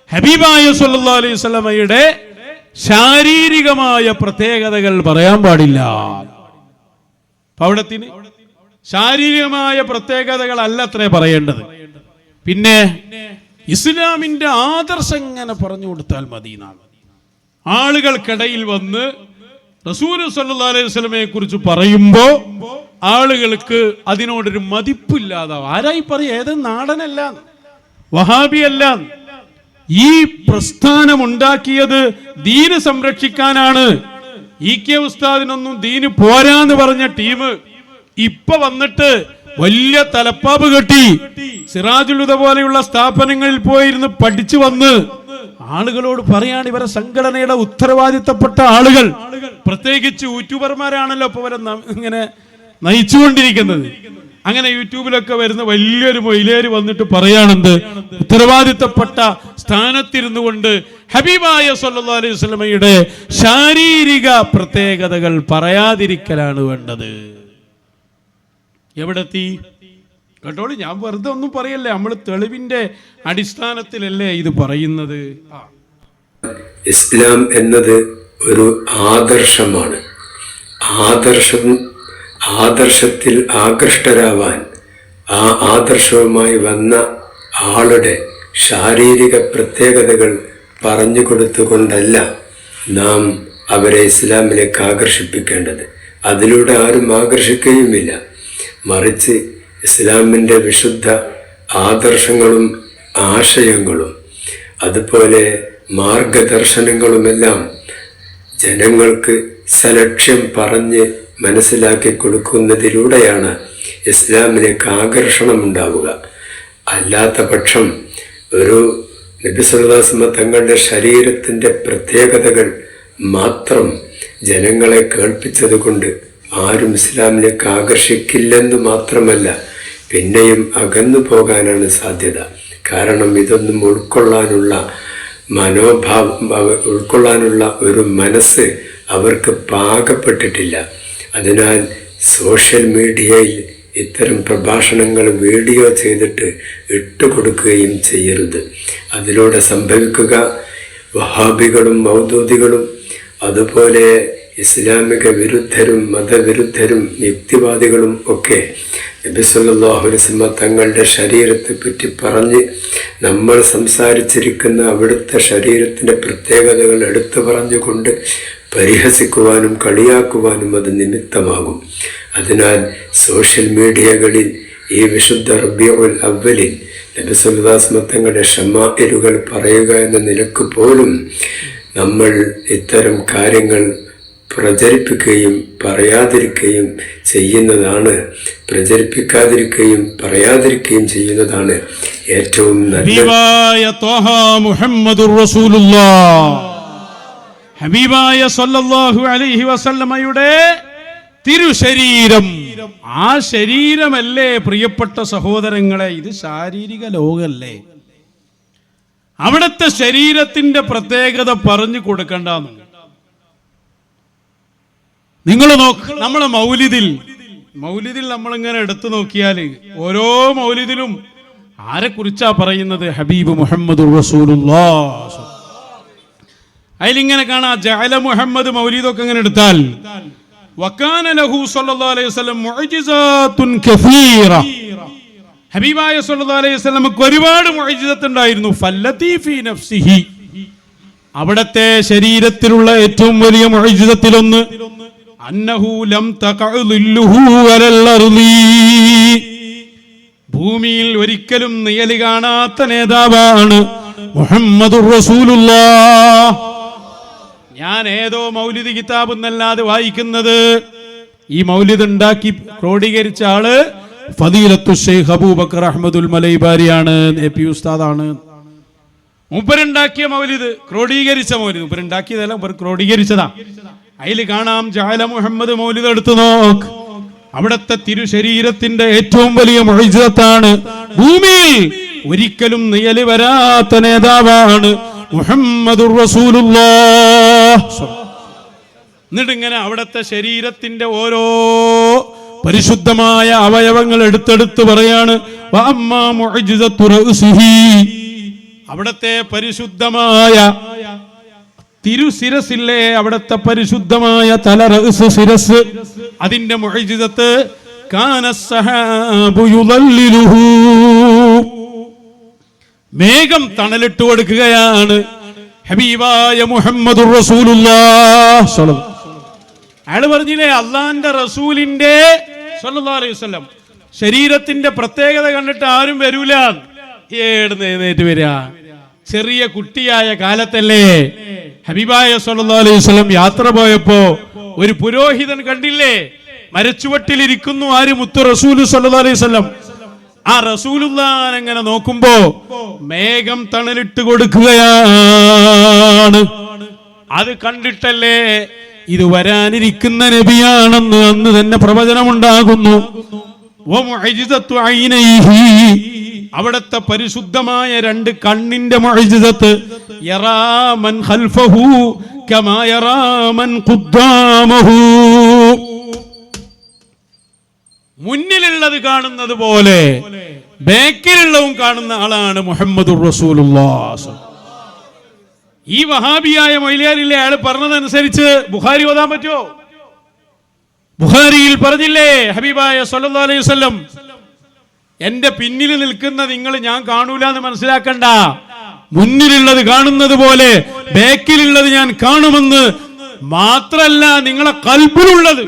ഹബീബായ സല്ലല്ലാഹു അലൈഹി വസല്ലമയുടെ ശാരീരികമായ പ്രത്യേകതകൾ പറയാൻ പാടില്ല. പൗടത്തിന് ശാരീരികമായ പ്രത്യേകതകൾ അല്ല അത്രേ പറയേണ്ടത്. പിന്നെ ഇസ്ലാമിന്റെ ആദർശം ഇങ്ങനെ പറഞ്ഞു കൊടുത്താൽ മതി എന്നാണ്. ആളുകൾക്കിടയിൽ വന്ന് റസൂൽ സല്ലല്ലാഹു അലൈഹി വസല്ലമയെ കുറിച്ച് പറയുമ്പോ ആളുകൾക്ക് അതിനോടൊരു മതിപ്പില്ലാതാവും. ആരായി പറയും? ഏത് നാടനല്ല, വഹാബിയല്ല. ഈ പ്രസ്ഥാനം ഉണ്ടാക്കിയത് ദീന് സംരക്ഷിക്കാനാണ്. ഇ.കെ. ഉസ്താദിനൊന്നും ദീന് പോരാന്ന് പറഞ്ഞ ടീം ഇപ്പൊ വന്നിട്ട് വലിയ തലപ്പാവ് കെട്ടി സിറാജുൽ ഹുദ പോലെയുള്ള സ്ഥാപനങ്ങളിൽ പോയിരുന്ന് പഠിച്ചു വന്ന് ആളുകളോട് പറയാണ് ഇവരെ സംഘടനയുടെ ഉത്തരവാദിത്തപ്പെട്ട ആളുകൾ, പ്രത്യേകിച്ച് യൂട്യൂബർമാരാണല്ലോ ഇപ്പൊ ഇവരെ ഇങ്ങനെ നയിച്ചുകൊണ്ടിരിക്കുന്നത്. അങ്ങനെ യൂട്യൂബിലൊക്കെ വരുന്ന വലിയൊരു മൊയിലേര് വന്നിട്ട് പറയാണെന്ത്, ഉത്തരവാദിത്തപ്പെട്ട സ്ഥാനത്തിരുന്നു കൊണ്ട് ഹബീബായ സല്ലല്ലാഹു അലൈഹി വസല്ലമയുടെ ശാരീരിക പ്രത്യേകതകൾ പറയാതിരിക്കലാണ് വേണ്ടത്. എവിടെത്തി കേട്ടോളി, ഞാൻ വെറുതെ ഒന്നും പറയല്ലേ, നമ്മൾ തെളിവിന്റെ അടിസ്ഥാനത്തിലല്ലേ ഇത് പറയുന്നത്. ഇസ്ലാം എന്നത് ഒരു ആദർശമാണ്. ആദർശത്തിൽ ആകൃഷ്ടരാവാൻ ആ ആദർശവുമായി വന്ന ആളുടെ ശാരീരിക പ്രത്യേകതകൾ പറഞ്ഞു കൊടുത്തുകൊണ്ടല്ല നാം അവരെ ഇസ്ലാമിലേക്ക് ആകർഷിപ്പിക്കേണ്ടത്. അതിലൂടെ ആരും ആകർഷിക്കുകയുമില്ല. മറിച്ച് ഇസ്ലാമിൻ്റെ വിശുദ്ധ ആദർശങ്ങളും ആശയങ്ങളും അതുപോലെ മാർഗദർശനങ്ങളുമെല്ലാം ജനങ്ങൾക്ക് സലക്ഷ്യം പറഞ്ഞ് മനസ്സിലാക്കി കൊടുക്കുന്നതിലൂടെയാണ് ഇസ്ലാമിലേക്ക് ആകർഷണം ഉണ്ടാവുക. അല്ലാത്ത പക്ഷം ഒരു നബി സല്ലല്ലാഹു അലൈഹി വസല്ലം തങ്ങളുടെ ശരീരത്തിൻ്റെ പ്രത്യേകതകൾ മാത്രം ജനങ്ങളെ കേൾപ്പിച്ചത് കൊണ്ട് ആരും ഇസ്ലാമിലേക്ക് ആകർഷിക്കില്ലെന്ന് മാത്രമല്ല, പിന്നെയും അകന്നു പോകാനാണ് സാധ്യത. കാരണം ഇതൊന്നും ഉൾക്കൊള്ളാനുള്ള ഉൾക്കൊള്ളാനുള്ള ഒരു മനസ്സ് അവർക്ക് പാകപ്പെട്ടിട്ടില്ല. അതിനാൽ സോഷ്യൽ മീഡിയയിൽ ഇത്തരം പ്രഭാഷണങ്ങൾ വീഡിയോ ചെയ്തിട്ട് ഇട്ടുകൊടുക്കുകയും ചെയ്യരുത്. അതിലൂടെ സംഭവിക്കുക വഹാബികളും മൗദൂദികളും അതുപോലെ ഇസ്ലാമിക വിരുദ്ധരും മതവിരുദ്ധരും യുക്തിവാദികളും ഒക്കെ നബി സല്ലല്ലാഹു അലൈഹി വസല്ലം തങ്ങളുടെ ശരീരത്തെ പറ്റി പറഞ്ഞ് നമ്മൾ സംസാരിച്ചിരിക്കുന്ന അവിടുത്തെ ശരീരത്തിൻ്റെ പ്രത്യേകതകൾ എടുത്തു പറഞ്ഞുകൊണ്ട് പരിഹസിക്കുവാനും കളിയാക്കുവാനും അത് നിമിത്തമാകും. അതിനാൽ സോഷ്യൽ മീഡിയകളിൽ ഈ വിശുദ്ധ റബീഉൽ അവ്വലിൽ നബി സല്ലല്ലാഹു അലൈഹി വസല്ലം തങ്ങളുടെ ശമാഇലുകൾ പറയുക എന്ന നിലക്ക് പോലും നമ്മൾ ഇത്തരം കാര്യങ്ങൾ പ്രചരിപ്പിക്കുകയും പറയാതിരിക്കുകയും ചെയ്യുന്നതാണ്, പ്രചരിപ്പിക്കാതിരിക്കുകയും പറയാതിരിക്കുകയും ചെയ്യുന്നതാണ് ഏറ്റവും നല്ലത്. ഹബീബായ സല്ലല്ലാഹു അലൈഹി വസല്ലമയുടെ തിരുശരീരം, ആ ശരീരമല്ലേ പ്രിയപ്പെട്ട സഹോദരങ്ങളെ, ഇത് ശാരീരിക ലോകല്ലേ. അവിടുത്തെ ശരീരത്തിന്റെ പ്രത്യേകത പറഞ്ഞു കൊടുക്കണ്ടെന്ന് നിങ്ങൾ നോക്ക്. നമ്മളെ മൗലിദിൽ നമ്മളിങ്ങനെ എടുത്തു നോക്കിയാൽ ഓരോ മൗലിദിലും ആരെ കുറിച്ചാ പറയുന്നത്? ഹബീബ് മുഹമ്മദുർ റസൂലുള്ളാഹ്. അതിലിങ്ങനെ കാണാ ജഅല മുഹമ്മദ് മൗലിദൊക്കെ ഇങ്ങനെ എടുത്താൽ വകാന ലഹു സ്വല്ലല്ലാഹു അലൈഹി വസല്ലം മുഅ്ജിസാത്തുൻ കസീറ. ഹബീബായ സ്വല്ലല്ലാഹു അലൈഹി വസല്ലമക്ക് ഒരുപാട് മുഅ്ജിസത്ത് ഉണ്ടായിരുന്നു. ഫല്ലതി ഫീ നഫ്സിഹി, അവിടത്തെ ശരീരത്തിലുള്ള ഏറ്റവും വലിയ മുഅ്ജിസത്തിലൊന്ന് അന്നഹു ലം തഖഉ ളില്ലുഹു അലൽ അർളി, ഭൂമിയിൽ ഒരിക്കലും നിഴല് കാണാത്ത നേതാവാണ് മുഹമ്മദുർ റസൂലുള്ളാഹ്. ഞാൻ ഏതോ മൗലിദ് കിതാബ് എന്നല്ലാതെ വായിക്കുന്നത്, ഈ മൗലിദ് ഉണ്ടാക്കി ക്രോഡീകരിച്ച ആള് ഫദീലത്തു ശൈഖ് അബൂബക്കർ അഹ്മദുൽ മലൈബാരിയാണ്, എ പി ഉസ്താദാണ്. മൂപ്പരുണ്ടാക്കിയ മൗലിദ്, ക്രോഡീകരിച്ച മൗലിദ്, മൂപ്പരുണ്ടാക്കിയതല്ല, മൂപ്പർ ക്രോഡീകരിച്ചതാ. അതിൽ കാണാം ജഅല മുഹമ്മദ് മൗലിദ് എടുത്തു നോക്ക്. അവിടത്തെ തിരുശരീരത്തിന്റെ ഏറ്റവും വലിയ മുഅ്ജിസത്താണ് ഭൂമിയിൽ ഒരിക്കലും നിഴല് വരാത്ത നേതാവാണ് മുഹമ്മദുർ റസൂലുള്ളാഹ്. എന്നിട്ട് ഇങ്ങനെ അവിടത്തെ ശരീരത്തിന്റെ ഓരോ പരിശുദ്ധമായ അവയവങ്ങൾ എടുത്തെടുത്ത് പറയാണ് വഅമ്മാ മുഅ്ജിസത്തു റഅ്സിഹി, അവിടത്തെ പരിശുദ്ധമായ തിരുശിരസില്ലേ, അവിടത്തെ പരിശുദ്ധമായ തലറസ് ശിരസ്, അതിന്റെ മുഅ്ജിസത്ത് കാന സഹാബു യുളല്ലിലുഹു, മേഘം തണലിട്ട് കൊടുക്കുകയാണ് ഹബീബായ മുഹമ്മദുർ റസൂലുള്ളാഹ് സ്വല്ലല്ലാഹു. അയാൾ പറഞ്ഞില്ലേ, അള്ളാന്റെ റസൂലിന്റെ സ്വല്ലല്ലാഹു അലൈഹി വസല്ലം ശരീരത്തിന്റെ പ്രത്യേകത കണ്ടിട്ട് ആരും വരൂല. ഏടുന്ന് എഴുന്നേറ്റ് വരിക, ചെറിയ കുട്ടിയായ കാലത്തല്ലേ ഹബീബായ സ്വല്ലല്ലാഹു അലൈഹി വസല്ലം യാത്ര പോയപ്പോ ഒരു പുരോഹിതൻ കണ്ടില്ലേ, മരച്ചുവട്ടിലിരിക്കുന്നു ആര്, മുത്തു റസൂൽ സ്വല്ലല്ലാഹു അലൈഹി വസല്ലം. ആ റസൂലുള്ളാഹിനെ അങ്ങനെ നോക്കുമ്പോ മേഘം തണലിട്ട് കൊടുക്കുകയാണ്. അത് കണ്ടിട്ടല്ലേ ഇത് വരാനിരിക്കുന്ന നബിയാണെന്ന് അന്ന് തന്നെ പ്രവചനമുണ്ടാകുന്നു. വമുഅ്ജിസത്തു ഐനൈഹി, അവിടത്തെ പരിശുദ്ധമായ രണ്ട് കണ്ണിന്റെ മുഅ്ജിസത്ത്, യറാ മൻ ഖൽഫഹു കമാ യറാ മൻ ഖുദ്ദാമഹു, മുന്നിലുള്ളത് കാണുന്നത് പോലെ ബാക്കിലുള്ളതും കാണുന്ന ആളാണ് മുഹമ്മദുർ റസൂലുള്ളാഹ്. ഈ വഹാബിയായ മൗലിയാരില്ലേ, അയാൾ പറഞ്ഞതനുസരിച്ച് ബുഖാരി ഓതാൻ പറ്റുമോ? ബുഖാരിയിൽ പറഞ്ഞില്ലേ ഹബീബായ സല്ലല്ലാഹു അലൈഹി വസല്ലം, എന്റെ പിന്നിൽ നിൽക്കുന്ന നിങ്ങൾ ഞാൻ കാണൂല എന്ന് മനസ്സിലാക്കണ്ട, മുന്നിലുള്ളത് കാണുന്നത് പോലെ ബാക്കിലുള്ളത് ഞാൻ കാണുമെന്ന്. മാത്രല്ല, നിങ്ങളെ ഖൽബിലുള്ളത്,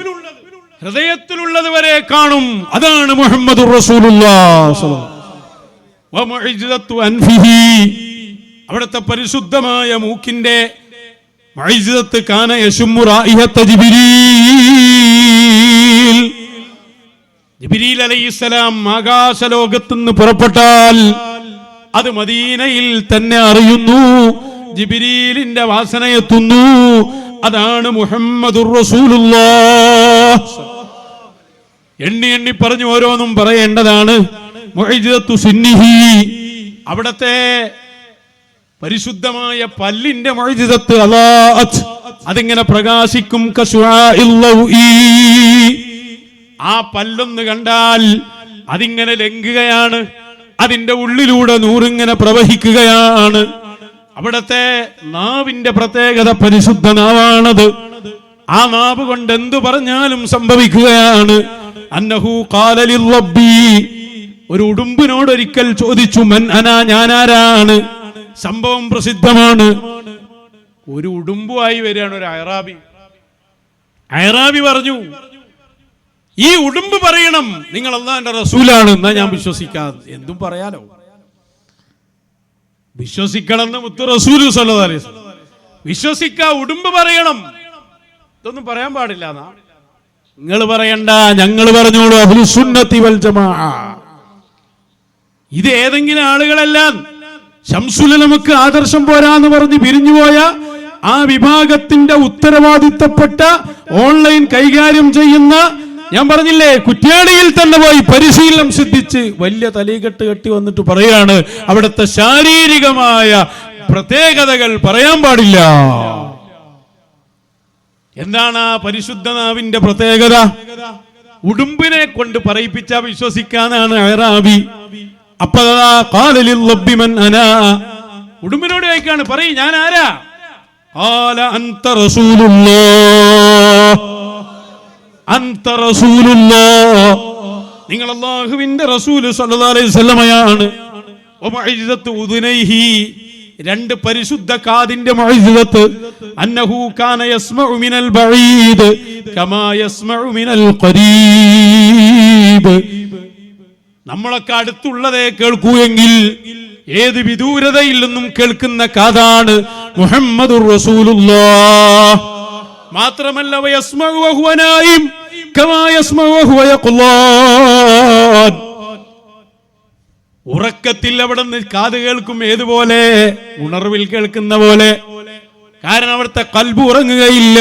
ഹൃദയത്തിലുള്ളത് വരെ കാണും. അതാണ് മുഹമ്മദുർ റസൂലുള്ളാഹ് സ്വല്ലല്ലാഹു അലൈഹി വസല്ലം. വമുഅ്ജിസത്തു അൻഫിഹി, അവിടുത്തെ പരിശുദ്ധമായ മൂക്കിന്റെ മുഅ്ജിസത്ത് കാന യശുമ്മു റായിഹത്ത ജിബ്രീൽ. ജിബ്രീൽ അലൈഹിസ്സലാം ആകാശലോകത്ത് നിന്ന് പുറപ്പെട്ടാൽ അത് മദീനയിൽ തന്നെ അറിയുന്നു, ജിബ്രീലിന്റെ വാസനയെത്തുന്നു. അതാണ് മുഹമ്മദുർ റസൂലുള്ളാഹ്. എണ്ണി എണ്ണി പറഞ്ഞു ഓരോന്നും പറയേണ്ടതാണ്. മുഅ്ജിസത്തു സിന്നിഹി, അവിടത്തെ പരിശുദ്ധമായ പല്ലിന്റെ മുഅ്ജിസത്ത് അലാഅത്ത്, അതിങ്ങനെ പ്രകാശിക്കും. കശുആഇൽ ലൗഇ, ആ പല്ലൊന്ന് കണ്ടാൽ അതിങ്ങനെ ലംഘുകയാണ്, അതിന്റെ ഉള്ളിലൂടെ നൂറിങ്ങനെ പ്രവഹിക്കുകയാണ്. അവിടത്തെ നാവിന്റെ പ്രത്യേകത, പരിശുദ്ധ നാവാണത്. ആ നാവ് കൊണ്ട് എന്തു പറഞ്ഞാലും സംഭവിക്കുകയാണ്. അന്നഹു ഖാല ലിറബ്ബി, ഒരു ഉടുമ്പിനോട് ഒരിക്കൽ ചോദിച്ചു, മൻ അനാ, ഞാനാരാണ്. സംഭവം പ്രസിദ്ധമാണ്. ഒരു ഉടുമ്പുമായി വരികയാണ് ഒരു അയറാബി. അയറാബി പറഞ്ഞു, ഈ ഉടുമ്പ് പറയണം നിങ്ങൾ അല്ലാഹുവിന്റെ റസൂലാണ്, എന്നാ ഞാൻ വിശ്വസിക്കാതെ. എന്തും പറയാലോ, വിശ്വസിക്കണമെന്ന് മുത്തു റസൂൽ സ്വല്ലല്ലാഹു അലൈഹി വസല്ലം. വിശ്വസിക്കാ, ഉടുമ്പ് പറയണം, ഇതൊന്നും പറയാൻ പാടില്ല. നിങ്ങൾ പറയണ്ട, ഞങ്ങൾ പറഞ്ഞോളൂ. അഹ്ലുസ് സുന്നത്തി വൽ ജമാഅ. ഇത് ഏതെങ്കിലും ആളുകളെല്ലാം ശംസുൽ നമുക്ക് ആദർശം പോരാന്ന് പറഞ്ഞ് പിരിഞ്ഞുപോയ ആ വിഭാഗത്തിന്റെ ഉത്തരവാദിത്തപ്പെട്ട ഓൺലൈൻ കൈകാര്യം ചെയ്യുന്ന, ഞാൻ പറഞ്ഞില്ലേ, കുറ്റ്യാടിയിൽ തന്നെ പോയി പരിശീലനം സിദ്ധിച്ച് വലിയ തലീകെട്ട് കെട്ടി വന്നിട്ട് പറയാണ് അവിടുത്തെ ശാരീരികമായ പ്രത്യേകതകൾ പറയാൻ പാടില്ല. എന്താണ് ആ പരിശുദ്ധ നാവിന്റെ പ്രത്യേകത? ഉടുമ്പിനെ കൊണ്ട് പറയിപ്പിച്ച വിശ്വസിക്കാനാണ് അയറാബി. അപ്പതാ ഖാലലിൽ റബ്ബി മൻ അനാ, ഉടുമ്പിനോട് ചോദിക്കാണ്, പറയ് ഞാൻ ആരാ? ഖാല അൻത റസൂലുള്ളാഹ്, അൻത റസൂലുള്ളാഹ്, നിങ്ങൾ അല്ലാഹുവിന്റെ റസൂൽ സ്വല്ലല്ലാഹു അലൈഹി വസല്ലമയാണ്. വമുഅ്ജിസത്തു ഉദുനൈഹി, രണ്ട് പരിശുദ്ധ കാതിന്റെ മുഅ്ജിസത്ത്, അന്നഹു കാന യസ്മഉ മിനൽ ബഈദ് കമാ യസ്മഉ മിനൽ ഖരീബ്. നമ്മളൊക്കെ അടുത്തുള്ളതേ കേൾക്കൂ എങ്കിൽ ഏത് വിദൂരതയിൽ നിന്നും കേൾക്കുന്ന കാതാണ് മുഹമ്മദുർ റസൂലുള്ളാഹ്. മാത്രമല്ല വയസ്മഉ വഹുവ നായിം കമാ യസ്മഉ വഹുവ യഖ്ളാൻ, ഉറക്കത്തിൽ അവിടെ നിന്ന് കാത് കേൾക്കും, ഏതുപോലെ? ഉണർവിൽ കേൾക്കുന്ന പോലെ. കാരണം അവിടുത്തെ ഖൽബ് ഉറങ്ങുകയില്ല.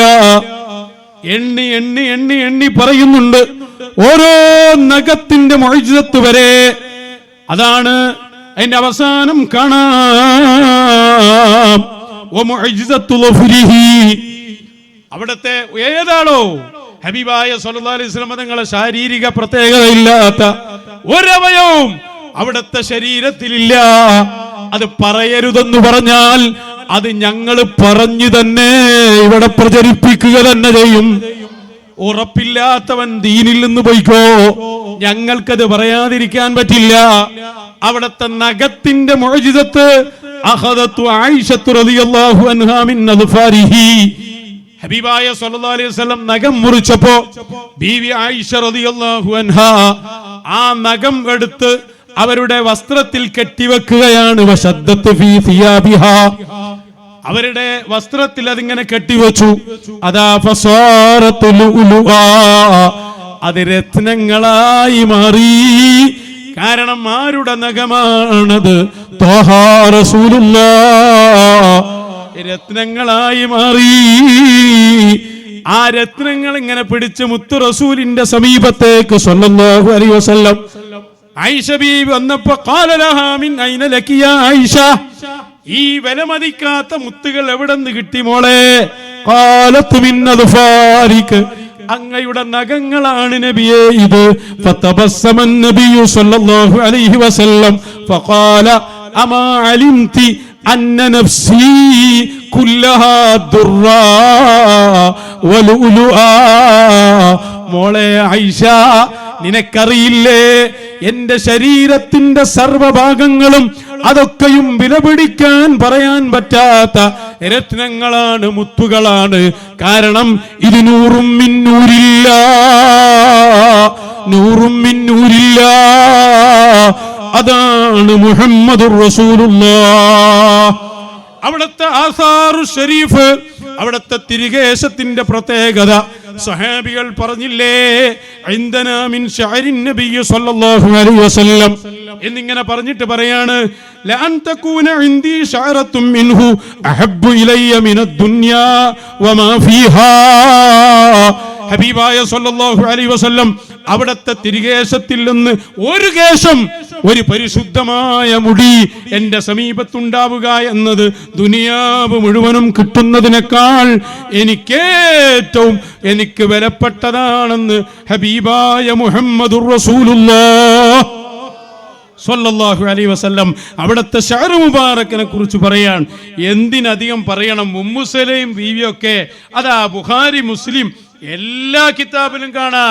എണ്ണി എണ്ണി എണ്ണി എണ്ണി പറയുന്നുണ്ട്, ഓരോ നഖത്തിന്റെ മുഅ്ജിസത്ത് വരെ. അതാണ് അതിന്റെ അവസാനം കാണാം. വമുഅ്ജിസത്തു ളഫ്രിഹി, അവിടുത്തെ ഏതാണോ ഹബീബായ സല്ലല്ലാഹു അലൈഹി വസല്ലം തങ്ങളെ ശാരീരിക പ്രത്യേകതയില്ലാത്ത ഒരവയവും അവിടുത്തെ ശരീരത്തിലില്ല. അത് പറയരുതെന്ന് പറഞ്ഞാൽ അത് ഞങ്ങൾ പറഞ്ഞു തന്നെ ഇവിടെ പ്രചരിപ്പിക്കുക തന്നെ ചെയ്യും. ഉറപ്പില്ലാത്തവൻ ദീനിൽ നിന്ന് പോയിക്കോ, ഞങ്ങൾക്കത് പറയാതിരിക്കാൻ പറ്റില്ല. അവിടുത്തെ നഖത്തിന്റെ മുഅ്ജിസത്ത് അഖദത്തു ആയിഷത്തു റളിയല്ലാഹു അൻഹാ മിൻ അദ്ഫാരിഹി. ഹബീബായ സല്ലല്ലാഹു അലൈഹി വസല്ലം നഖം മുറിച്ചപ്പോ ബീവി ആയിഷ റളിയല്ലാഹു അൻഹാ ആ നഖം എടുത്ത് അവരുടെ വസ്ത്രത്തിൽ കെട്ടിവെക്കുകയാണ്. വശദ്ദത്തു ഫീ സിയാബിഹാ, അവരുടെ വസ്ത്രത്തിൽ അതിങ്ങനെ കെട്ടിവെച്ചു. അതാ ഫസാറത്തു ലുഅ്ലുആ, അത് രത്നങ്ങളായി മാറി. കാരണം ആരുടെ നഖമാണത്? ത്വഹാ റസൂലുള്ളാഹ്. രത്നങ്ങളായി മാറി. ആ രത്നങ്ങൾ ഇങ്ങനെ പിടിച്ച് മുത്തു റസൂലിന്റെ സമീപത്തേക്ക് സല്ലല്ലാഹു അലൈഹി വസല്ലം ആയിഷ ബീവി വന്നപ്പോ ഖാല ലഹാ മിൻ ഐന ലകി യാ ആയിഷ, ഈ വിലമതിക്കാത്ത മുത്തുകൾ എവിടെ നിന്ന് കിട്ടി മോളെ? ഖാലത്ത് മിൻ അദ്ഫാരിക, അങ്ങയുടെ നഖങ്ങളാണ് നബിയേ ഇത്. ഫതബസ്സമൻ നബിയു സല്ലല്ലാഹു അലൈഹി വസല്ലം ഫഖാല അമാ അലിംതി അന്ന നഫ്സി കുല്ലഹാ ദുർറാ വലുലുആ. മോളെ ആയിഷ, നിനക്കറിയില്ലേ എന്റെ ശരീരത്തിന്റെ സർവഭാഗങ്ങളും അതൊക്കെയും വിലപിടിക്കാൻ പറയാൻ പറ്റാത്ത രത്നങ്ങളാണ്, മുത്തുകളാണ്. കാരണം ഇത് നൂറും മിന്നൂരില്ല, നൂറും മിന്നൂരില്ല. അതാണ് മുഹമ്മദുർ റസൂലുള്ളാഹ്. അവിടുത്തെ ആസാറു ഷരീഫ്, അവിടുത്തെ തിരികേശത്തിന്റെ പ്രത്യേകത സഹാബികൾ പറഞ്ഞില്ലേ, ഇൻദനാ മിൻ ശഅരിൻ നബിയ്യി സ്വല്ലല്ലാഹു അലൈഹി വസല്ലം എന്നിങ്ങനെ പറഞ്ഞിട്ട് പറയാണ്, ലഅൻ തകൂന ഇൻദി ശഅറത്തും മിൻഹു അഹബ്ബു ഇലയ്യ മിനദ് ദുനിയാ വമാ ഫീഹാ. ഹബീബായ സല്ലല്ലാഹു അലൈഹി വസല്ലം അവിടുത്തെ തിരികേശത്തിൽ നിന്ന് ഒരു കേശം, ഒരു പരിശുദ്ധമായ മുടി എന്റെ സമീപത്തുണ്ടാവുക എന്നത് ദുനിയാവ് മുഴുവനും കിട്ടുന്നതിനേക്കാൾ എനിക്ക് വിലപ്പെട്ടതാണെന്ന് ഹബീബായ മുഹമ്മദുർ റസൂലുള്ളാഹ് സ്വല്ലല്ലാഹു അലൈഹി വസല്ലം അവിടുത്തെ ശഅർ മുബാറക്കിനെ കുറിച്ച് പറയാൻ എന്തിനധികം പറയണം. ഉമ്മു സലൈം ബീവിയൊക്കെ അതാ ബുഖാരി മുസ്ലിം എല്ലാ കിതാബിലും കാണാ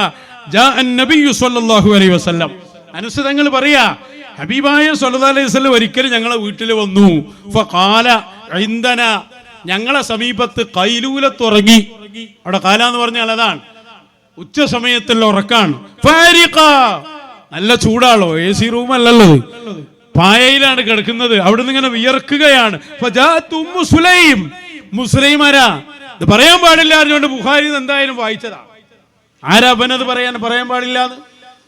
ജാഅൻ നബിയ്യു സ്വല്ലല്ലാഹു അലൈഹി വസല്ലം. അനസ് തങ്ങൾ പറയാ, ഹബീബായ സ്വല്ലല്ലാഹു അലൈഹി വസല്ലം ഒരിക്കലും ഞങ്ങളെ വീട്ടിൽ വന്നു. ഫഖാല ഇൻദന, ഞങ്ങളെ സമീപത്ത് ഖൈലൂലത്ത് ഉറങ്ങി. അവിടെ കാല എന്ന് പറഞ്ഞാൽ അതാണ് ഉച്ച സമയത്തുള്ള ഉറക്കാണ്. ഫാരിഖ, നല്ല ചൂടാണല്ലോ, AC റൂം അല്ലല്ലോ, പായയിലാണ് കിടക്കുന്നത്. അവിടുന്ന് ഇങ്ങനെ വിയർക്കുകയാണ്. ഫജാഅത്ത് ഉമ്മു സുലൈം, മുസ്ലൈം ആരാ? ഇത് പറയാൻ പാടില്ല അറിഞ്ഞുകൊണ്ട് ബുഖാരി എന്തായാലും വായിച്ചതാ. ആരാ അവനത് പറയാൻ പാടില്ല എന്ന്?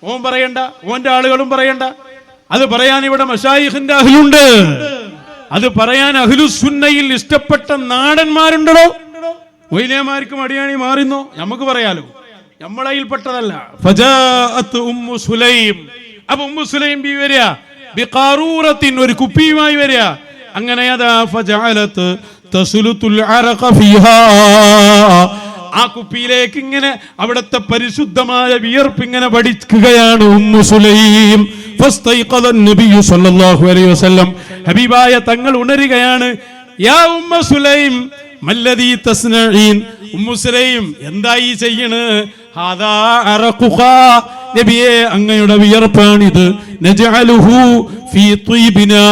ഓൻ പറയണ്ട, ഓന്റെ ആളുകളും പറയണ്ട. അത് പറയാൻ ഇവിടെ മശായിഖിന്റെ അഹ്ലുണ്ട്, അത് പറയാൻ അഹ്ലുസുന്നയിൽ ഇഷ്ടപ്പെട്ട നാടന്മാരുണ്ടോ? മൊയ്ലിയമാർക്ക് മടിയാണി മാറിന്നോ? നമുക്ക് പറയാലോ, നമ്മളതിൽപ്പെട്ടതല്ല. ഫജാഅത്ത് ഉമ്മു സുലൈം, അപ്പൊ ഉമ്മു സുലൈം ബി വരിക ബിഖാറൂറത്തിൻ, ഒരു കുപ്പിയുമായി വരിക. അങ്ങനെ അതാ ഫജഅലത്ത് തസ്ലുത്തുൽ അറഖ ഫീഹാ, ആ കുപ്പിയിലേക്ക് ഇങ്ങനെ അവിടുത്തെ പരിശുദ്ധമായ വിയർപ്പ് ഇങ്ങനെ വടിക്കുകയാണ് ഉമ്മു സുലൈം. ഫസ്തൈഖദ നബിയ്യു സ്വല്ലല്ലാഹു അലൈഹി വസല്ലം, ഹബീബായ തങ്ങൾ ഉണരുകയാണ്. യാ ഉമ്മു സുലൈം മല്ലദീ തസ്നഈൻ, ഉമ്മു സുലൈം എന്തായി ചെയ്യണ്? ഹാദാ അറഖുഖ, നബിയേ അങ്ങയുടെ വിയർപ്പാണിത്. നജഅലുഹു ഫീ ത്വയ്ബിനാ,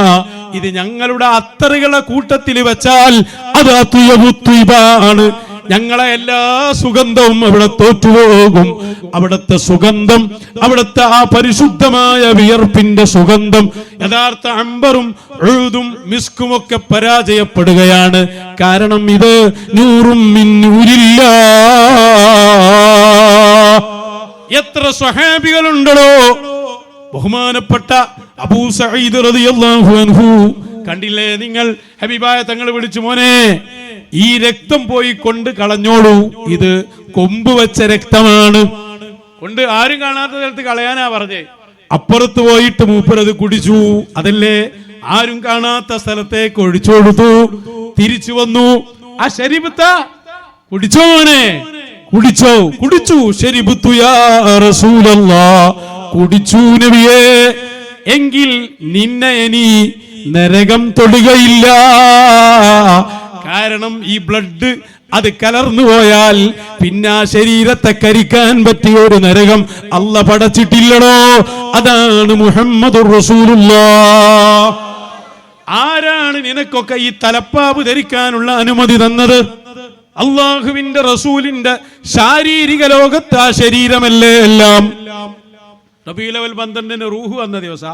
ഇത് ഞങ്ങളുടെ അത്തറുകളെ കൂട്ടത്തിൽ വെച്ചാൽ അത് അത്വയ്ബാണ്. ഞങ്ങളെ എല്ലാ സുഗന്ധവും അവിടെ തോറ്റുപോകും. അവിടുത്തെ സുഗന്ധം, അവിടുത്തെ ആ പരിശുദ്ധമായ വിയർപ്പിന്റെ സുഗന്ധം യഥാർത്ഥ അംബറും ഉഴുതും മിസ്കും ഒക്കെ പരാജയപ്പെടുകയാണ്. കാരണം ഇത് നൂറും മിന്നൂരില്ല. എത്ര സ്വഹാബികളുണ്ടോ? ബഹുമാനപ്പെട്ട അബൂ സഈദ് റളിയല്ലാഹു അൻഹു കണ്ടില്ലേ നിങ്ങൾ? ഹബീബായ തങ്ങൾ വിളിച്ചു, മോനെ ഈ രക്തം പോയി കൊണ്ട് കളഞ്ഞോളൂ, ഇത് കൊമ്പ് വെച്ച രക്തമാണ്. കൊണ്ട് ആരും കാണാത്ത സ്ഥലത്ത് കളയാനാ പറഞ്ഞേ. അപ്പുറത്ത് പോയിട്ട് മൂപ്പരത് കുടിച്ചു. അതല്ലേ, ആരും കാണാത്ത സ്ഥലത്തേക്ക് ഒഴിച്ചു കൊടുത്തു. തിരിച്ചു വന്നു. ആ ശരീബത്ത കുടിച്ചോ മോനെ? കുടിച്ചു. ശരീബത്തു യാ റസൂലല്ലാഹ്, കുടിച്ചു നബിയേ. എങ്കിൽ നിന്നെ ഇനി നരകം തൊടുകയില്ല. കാരണം ഈ ബ്ലഡ് അത് കലർന്നു പോയാൽ പിന്നെ ആ ശരീരത്തെ കരിക്കാൻ പറ്റിയ ഒരു നരകം അല്ല പടച്ചിട്ടില്ലടോ. അതാണ് മുഹമ്മദുർ റസൂലുള്ളാഹ്. ആരാണ് നിനക്കൊക്കെ ഈ തലപ്പാവ് ധരിക്കാനുള്ള അനുമതി തന്നത്? അള്ളാഹുവിന്റെ റസൂലിന്റെ ശാരീരിക ലോകത്ത് ആ ശരീരമല്ലേ എല്ലാം. റബീഉൽ അവ്വൽ 12 റൂഹ് വന്ന ദിവസാ,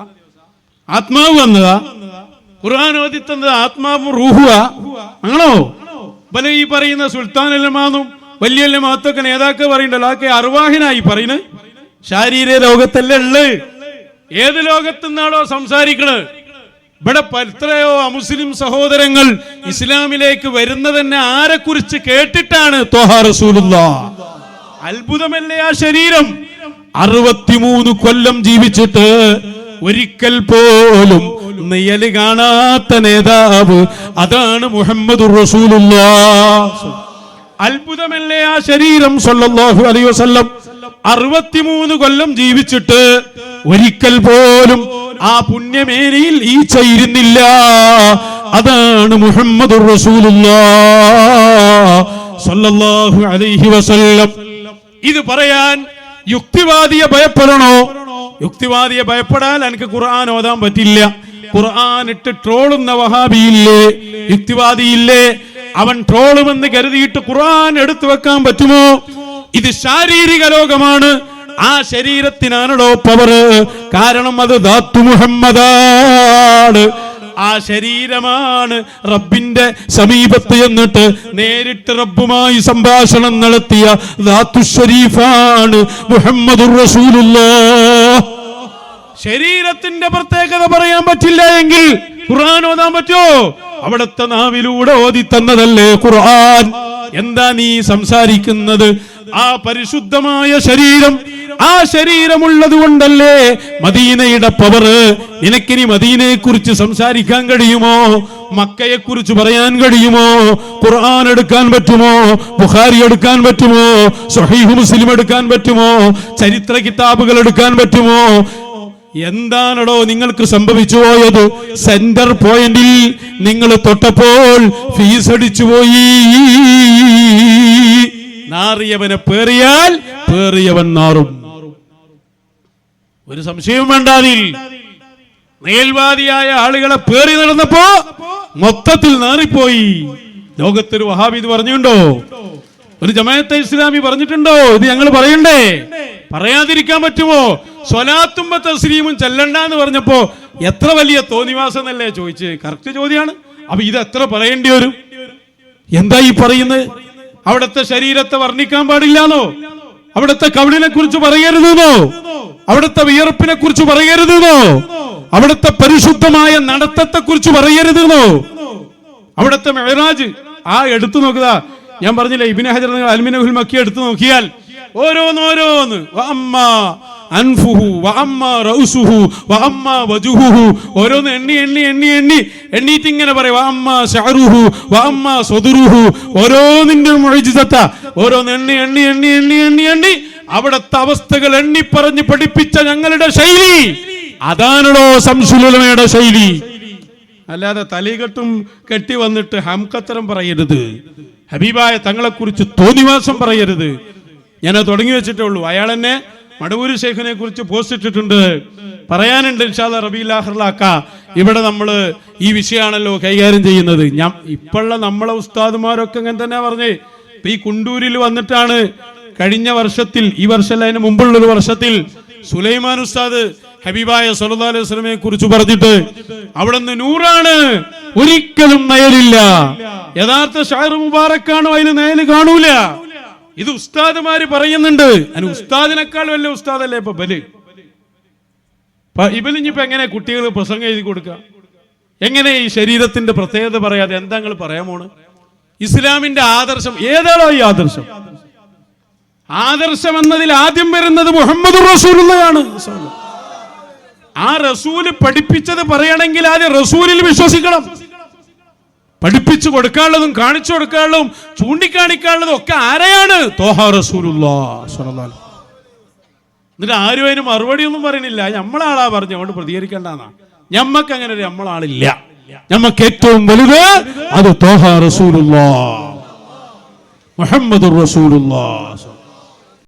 ആത്മാവ് വന്നതാ. ഖുർആൻ ഓതി തന്നത് ആത്മാവും റൂഹുവാ. ആണോ? പല ഈ പറയുന്ന സുൽത്താൻ അല്ലമാന്നും വലിയ മഹത്തൊക്കെ നേതാക്കൾ പറയണ്ടല്ലോ, അതൊക്കെ അർവാഹിനായി പറയുന്നത്. ശാരീരിക ലോകത്തല്ലേ ഉള്ളത്. ഏത് ലോകത്തുനിന്നാണോ സംസാരിക്കണത്? ഇവിടെ എത്രയോ അമുസ്ലിം സഹോദരങ്ങൾ ഇസ്ലാമിലേക്ക് വരുന്നത് തന്നെ ആരെ കുറിച്ച് കേട്ടിട്ടാണ്? ത്വഹ റസൂലുള്ളാഹ്. അത്ഭുതമല്ലേ ആ ശരീരം. 63 കൊല്ലം ജീവിച്ചിട്ട് ഒരിക്കൽ പോലും നെയ്യല് കാണാത്ത നേതാവ് അതാണ് മുഹമ്മദുർ റസൂലുള്ളാഹ്. അത്ഭുതമല്ലേ ആ ശരീരം. സല്ലല്ലാഹു അലൈഹി വസല്ലം 63 കൊല്ലം ജീവിച്ചിട്ട് ഒരിക്കൽ പോലും ആ പുണ്യമേനിയിൽ ഈച്ചയിരുന്നില്ല. അതാണ് മുഹമ്മദുർ റസൂലുള്ളാഹ് സല്ലല്ലാഹു അലൈഹി വസല്ലം. ഇത് പറയാൻ യുക്തിവാദിയെ ഭയപ്പെടണോ? യുക്തിവാദിയെ ഭയപ്പെടാൻ എനിക്ക് ഖുർആൻ ഓതാൻ പറ്റില്ല. ഖുർആൻ ഇട്ട് ട്രോളുന്ന വഹാബിയില്ലേ, യുക്തിവാദിയില്ലേ, അവൻ ട്രോളുമെന്ന് കരുതിയിട്ട് ഖുർആൻ എടുത്തു വെക്കാൻ പറ്റുമോ? ഇത് ശാരീരിക ലോകമാണ്. ആ ശരീരത്തിനാണല്ലോ പവർ. കാരണം അത് ദാത്തു മുഹമ്മദാണ്. ആ ശരീരമാണ് റബ്ബിന്റെ സമീപത്ത് എന്നിട്ട് നേരിട്ട് റബ്ബുമായി സംഭാഷണം നടത്തിയ ദാത്തു ശരീഫാണ് മുഹമ്മദുർ റസൂലുള്ളാഹ്. ശരീരത്തിന്റെ പ്രത്യേകത പറയാൻ പറ്റില്ല എങ്കിൽ ഖുർആൻ ഓതാൻ പറ്റുമോ? അവിടുത്തെ നാവിലൂടെ ഓതി തന്നതല്ലേ ഖുർആൻ. എന്താ നീ സംസാരിക്കുന്നത്? ആ പരിശുദ്ധമായ ശരീരം, ആ ശരീരമുള്ളത് കൊണ്ടല്ലേ മദീനയുടെ പവർ. നിനക്കിനി മദീനയെ കുറിച്ച് സംസാരിക്കാൻ കഴിയുമോ? മക്കയെ കുറിച്ച് പറയാൻ കഴിയുമോ? ഖുർആൻ എടുക്കാൻ പറ്റുമോ? ബുഖാരി എടുക്കാൻ പറ്റുമോ? സ്വഹീഹ് മുസ്ലിം എടുക്കാൻ പറ്റുമോ? ചരിത്ര കിതാബുകൾ എടുക്കാൻ പറ്റുമോ? എന്താണോ നിങ്ങൾക്ക് സംഭവിച്ചു പോയത്? സെന്റർ പോയിന്റിൽ നിങ്ങൾ തൊട്ടപ്പോൾ ഫീസ് അടിച്ചു പോയി. നാറിയവനെ പേറിയാൽ പേറിയവൻ നാറും. ഒരു സംശയവും വേണ്ട. അതിൽ മേൽവാദിയായ ആളുകളെ പേറി നടന്നപ്പോ മൊത്തത്തിൽ നാറിപ്പോയി. ലോകത്തൊരു വഹാബി ഇത് പറഞ്ഞുണ്ടോ? ഒരു ജമാഅത്തെ ഇസ്ലാമി പറഞ്ഞിട്ടുണ്ടോ? ഇത് ഞങ്ങൾ പറയണ്ടേ? പറയാതിരിക്കാൻ പറ്റുമോ? സ്വലാത്തും തസ്ലീമും ചെല്ലണ്ടെന്ന് പറഞ്ഞപ്പോ എത്ര വലിയ തോന്നിവാസം എന്നല്ലേ ചോദിച്ച്. കറക്റ്റ് ചോദ്യമാണ്. അപ്പൊ ഇത് എത്ര പറയേണ്ടി വരും? എന്താ ഈ പറയുന്നത്? അവിടുത്തെ ശരീരത്തെ വർണ്ണിക്കാൻ പാടില്ലാന്നോ? അവിടുത്തെ കവിളിനെ കുറിച്ച് പറയരുതെന്നോ? അവിടുത്തെ വിയർപ്പിനെ കുറിച്ച് പറയരുതെന്നോ? അവിടുത്തെ പരിശുദ്ധമായ നടത്തത്തെ കുറിച്ച് പറയരുതെന്നോ? അവിടുത്തെ മെഹ്റാജ് ആ എടുത്തു നോക്കുക. ഞാൻ പറഞ്ഞില്ലേ, ഇബ്നു ഹജർ അൽമിനഹുൽ മക്കി എടുത്തു നോക്കിയാൽ ഓരോന്നോരോന്ന് അൻഫുഹു വഅമ്മാ റൗസുഹു വഅമ്മാ വജുഹുഹു ഓരോന്ന് എണ്ണി എണ്ണി എണ്ണി എണ്ണി എണ്ണീറ്റ് ഇങ്ങനെ പറയും. വഅമ്മാ ശഅറുഹു വഅമ്മാ സദറുഹു ഓരോന്നിന്റെ മുഅ്ജിസത്ത. ഓരോന്ന് എണ്ണി എണ്ണി എണ്ണി എണ്ണി എണ്ണി എണ്ണി അവിടുത്തെ അവസ്ഥകൾ എണ്ണി പറഞ്ഞ് പഠിപ്പിച്ച ഞങ്ങളുടെ ശൈലി അതാണല്ലോ ശംസുലുലമയുടെ ശൈലി. അല്ലാതെ തലകെട്ടും കെട്ടി വന്നിട്ട് ഹംകത്തരം പറയരുത്. ഹബീബായ തങ്ങളെ കുറിച്ച് തോന്നിവാസം പറയരുത്. ഞാനത് തുടങ്ങി വെച്ചിട്ടേ ഉള്ളൂ. അയാൾ എന്നെ മടവൂര് ശൈഖിനെ കുറിച്ച് പോസ്റ്റ് ഇട്ടിട്ടുണ്ട്. പറയാനുണ്ട് ഇൻഷാ അല്ലാഹ് റബീഉൽ ആഖിറിലാക്ക. ഇവിടെ നമ്മൾ ഈ വിഷയമാണല്ലോ കൈകാര്യം ചെയ്യുന്നത്. ഞാൻ ഇപ്പോഴുള്ള നമ്മളെ ഉസ്താദുമാരൊക്കെ അങ്ങനെ തന്നെ പറഞ്ഞേ. ഇപ്പൊ ഈ കുണ്ടൂരിൽ വന്നിട്ടാണ് കഴിഞ്ഞ വർഷത്തിൽ, ഈ വർഷമല്ല അതിന് മുമ്പുള്ളൊരു വർഷത്തിൽ സുലൈമാൻ ഉസ്താദ് ഹബീബായ സല്ലല്ലാഹു അലൈഹി വസല്ലമയെ കുറിച്ച് പറഞ്ഞിട്ട് അവിടെ നിന്ന് നൂറാണ്, ഒരിക്കലും നയലില്ല. യഥാർത്ഥ ഷാർ മുബാറക്കാണോ അതിന് നയല് കാണൂല. ഇത് ഉസ്താദുമാര് പറയുന്നുണ്ട്. അതിന് ഉസ്താദിനേക്കാൾ വലിയ ഉസ്താദല്ലേ ഇപ്പൊ ബല്. ഇവലിഞ്ഞിപ്പോ എങ്ങനെ കുട്ടികൾ പ്രസംഗം എഴുതി കൊടുക്കുക? എങ്ങനെ ഈ ശരീരത്തിന്റെ പ്രത്യേകത പറയാതെ എന്താ നിങ്ങൾ പറയാൻ പോണ്? ഇസ്ലാമിന്റെ ആദർശം ഏതാണോ ഈ ആദർശം? ആദർശം എന്നതിൽ ആദ്യം വരുന്നത് മുഹമ്മദ് റസൂലുള്ളാഹിയാണ്. ആ റസൂല് പഠിപ്പിച്ചത് പറയണമെങ്കിൽ ആദ്യം റസൂലിൽ വിശ്വസിക്കണം. പഠിപ്പിച്ചു കൊടുക്കാനുള്ളതും കാണിച്ചു കൊടുക്കാനുള്ളതും ചൂണ്ടിക്കാണിക്കാനുള്ളതും ഒക്കെ ആരെയാണ്? ത്വഹ റസൂലുള്ളാഹി സ്വല്ലല്ലാഹു അലൈഹി വസല്ലം. എന്നിട്ട് ആരും അതിന് മറുപടി ഒന്നും പറയണില്ല. നമ്മളാളാ പറഞ്ഞു, അതുകൊണ്ട് പ്രതികരിക്കേണ്ടെന്നാ. ഞമ്മക്ക് അങ്ങനെ ഒരു നമ്മളാളില്ല. ഞമ്മക്ക് ഏറ്റവും വലുത് അത് ത്വാഹ റസൂലുള്ളാഹ് മുഹമ്മദുർ റസൂലുള്ളാഹ്.